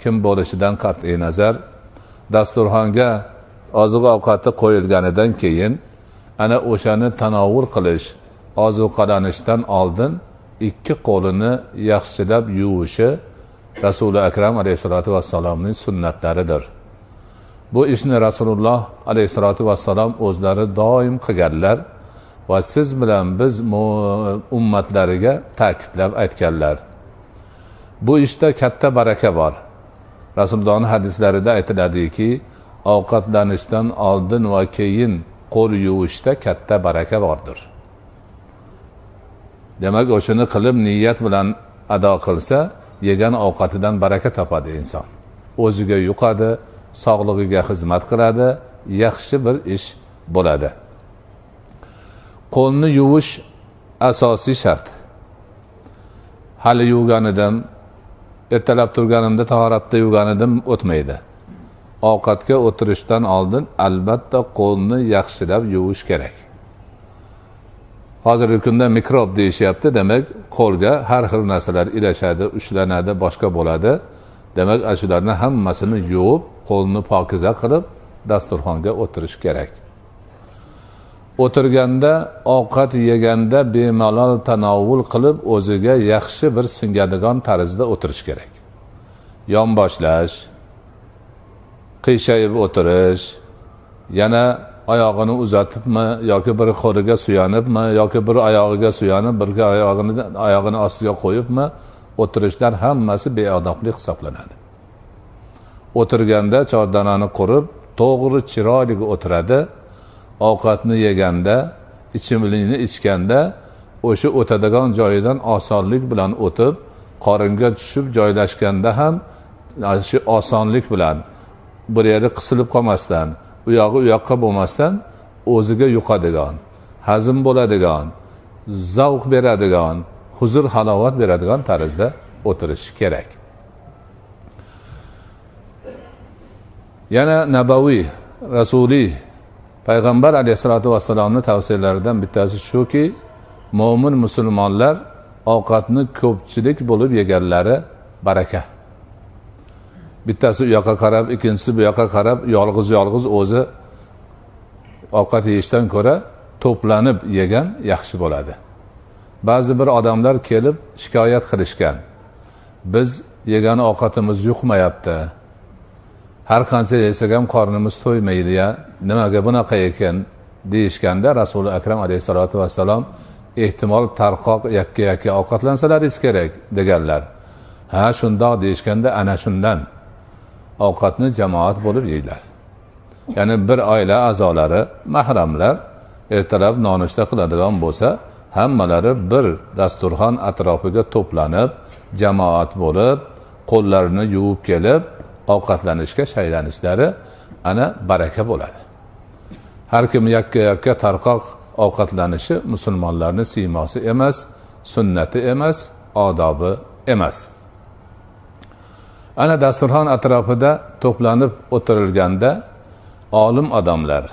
kim bo'lishidan qat'iy nazar dasturxonga oziq ovqati qo'yilganidan keyin ana o'shani tanovul qilish, ozuqalanishdan oldin ikki qo'lini yaxshilab yuvishi Rasuli akram alayhisolatu vassalomning sunnatlaridir. Bu ishni Rasululloh alayhisolatu vassalom o'zlari doim qilganlar va siz bilan biz ummatlariga ta'kidlab aytganlar. Bu ishda katta baraka bor. Rasulullohning hadislarida aytiladiki, ovqatlanishdan oldin va keyin qo'l yuvishda katta baraka bordir. Demak, o'shani qilib niyat bilan ado qilsa, yegan ovqatidan baraka topadi inson. O'ziga yuqadi, sog'lig'iga xizmat qiladi, yaxshi bir ish bo'ladi. Qo'lni yuvish asosiy shart. Hali yuvganidan, ertalab turganimda tahoratda yuvganidan o'tmaydi. Ovqatga o'tirishdan oldin albatta qo'lni yaxshilab yuvish kerak. Hozirgi kunda mikrob deyishyapti, demak qo'lga har xil narsalar ilashadi, ushlanadi, boshqa bo'ladi. Demak, shularni hammasini yuvib, qo'lni pokiza qilib dasturxonga o'tirish kerak. O'tirganda, ovqat yeganda bemalol tanovul qilib, o'ziga yaxshi bir singadigan tarzda o'tirish kerak. Yonboshlash, qiyshayib o'tirish, yana oyog'ini uzatibmi yoki bir qo'liga suyanibmi yoki bir oyog'iga suyanib, bir oyog'ini ostiga qo'yibmi, o'tirishlar hammasi beodoblik hisoblanadi. O'tirganda chordonani qurib, to'g'ri chiroyli o'tiradi. Ovqatni yeganda, ichimlikni ichganda o'sha o'tadigan joyidan osonlik bilan o'tib, qoringa tushib joylashganda ham shu osonlik bilan bir yeri qisilib qolmasdan, u yog'i u yoqqa bo'lmasdan o'ziga yuqadigan, hazm bo'ladigan, zavq beradigan, huzur halovat beradigan tarzda o'tirish kerak. Yana nabaviy, rasuliy payg'ambar alayhisolatu vassalomning tavsiyalaridan bittasi shuki, mo'min musulmonlar ovqatni ko'pchilik bo'lib yeganlari baraka. Bittasi u yoqqa qarab, ikkinchisi bu yoqqa qarab, yolg'iz o'zi ovqat yeyishdan ko'ra to'planib yegan yaxshi bo'ladi. Ba'zi bir odamlar kelib shikoyat qilishgan. Biz yegan ovqatimiz yuqmayapti. Har qancha yesak ham qornimiz to'ymaydi-ya. Nimaga bunaqa ekan deyishganda Rasuli akram alayhisolatu vassalom ehtimol tarqoq yakka ovqatlansalaringiz kerak deganlar. Ha, shundoq deyishganda ana shundan ovqatni jamoat bo'lib yeydilar. Ya'ni bir oila a'zolari, mahramlar ertalab nonushta qiladigan bo'lsa, hammalari bir dasturxon atrofiga to'planib, jamoat bo'lib, qo'llarini yuvib kelib, ovqatlanishga shaylanishlari ana baraka bo'ladi. Har kim yakka tarqoq ovqatlanishi musulmonlarning siymosi emas, sunnati emas, odobi emas. Ana dasturxon atrofida to'planib o'tirilganda olim odamlar,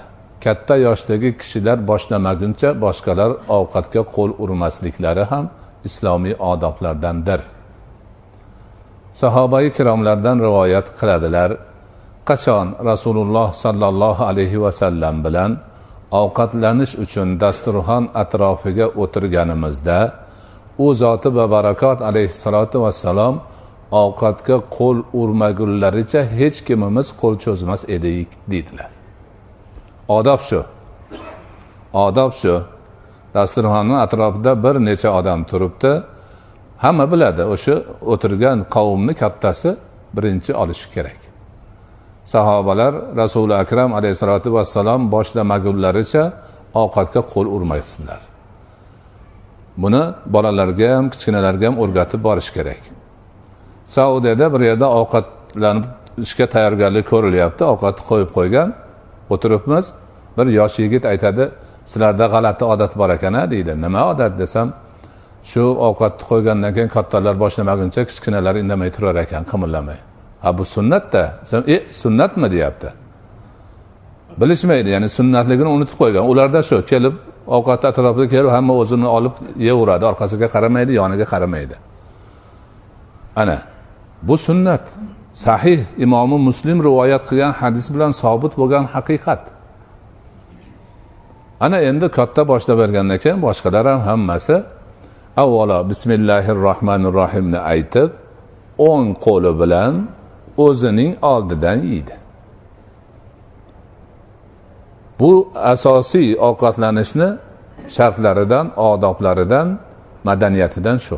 katta yoshdagi kishilar boshlamaguncha boshqalar ovqatga qo'l urmasliklari ham islomiy odoblardandir. Sahobai kiromlardan rivoyat qiladilar, qachon Rasululloh sallallohu alayhi va sallam bilan ovqatlanish uchun dasturxon atrofiga o'tirganimizda, u zoti va barakot alayhissalatu vassalom ovqatga qo'l urmagunlaricha hech kimimiz qo'l cho'zmas edik deydilar. Odob shu. Odob shu. Dasturxonning atrofida bir necha odam turibdi. Hamma biladi, o'sha o'tirgan qavmni kattasi birinchi olishi kerak. Sahobalar Rasuli akram alayhisolatu vassalom boshlamagunlaricha ovqatga qo'l urmaysinlar. Buni bolalarga ham, kichkinalarga ham o'rgatib borish kerak. Saudiyada bir yerda ovqatlanib ishga tayyorgarlik ko'rilyapti. Ovqatni qo'yib qo'ygan, o'tiribmiz. Bir yosh yigit aytadi, sizlarda g'alati odat bor ekan-a deydi. Nima odat desam, shu ovqatni qo'ygandan keyin kattalar boshlamaguncha kichkinalar indamay turar ekan, qimirlamay. Ha, bu sunnat-da. Sunnatmi deyapti. Bilishmaydi, ya'ni sunnatligini unutib qo'ygan. Ularda shu kelib ovqat atrofiga kelib hamma o'zini olib yeyaveradi, orqasiga qaramaydi, yoniga qaramaydi. Ana, bu sunnat. sahih imomi Muslim rivoyat qilgan hadis bilan sobit bo'lgan haqiqat. Ana endi katta boshlab bergandan keyin boshqalar ham hammasi avvalo bismillahir rohmanir rohimni aytib, o'ng qo'li bilan o'zining oldidan yeydi. Bu asosiy ovqatlanishni shartlaridan, odoblaridan, madaniyatidan shu.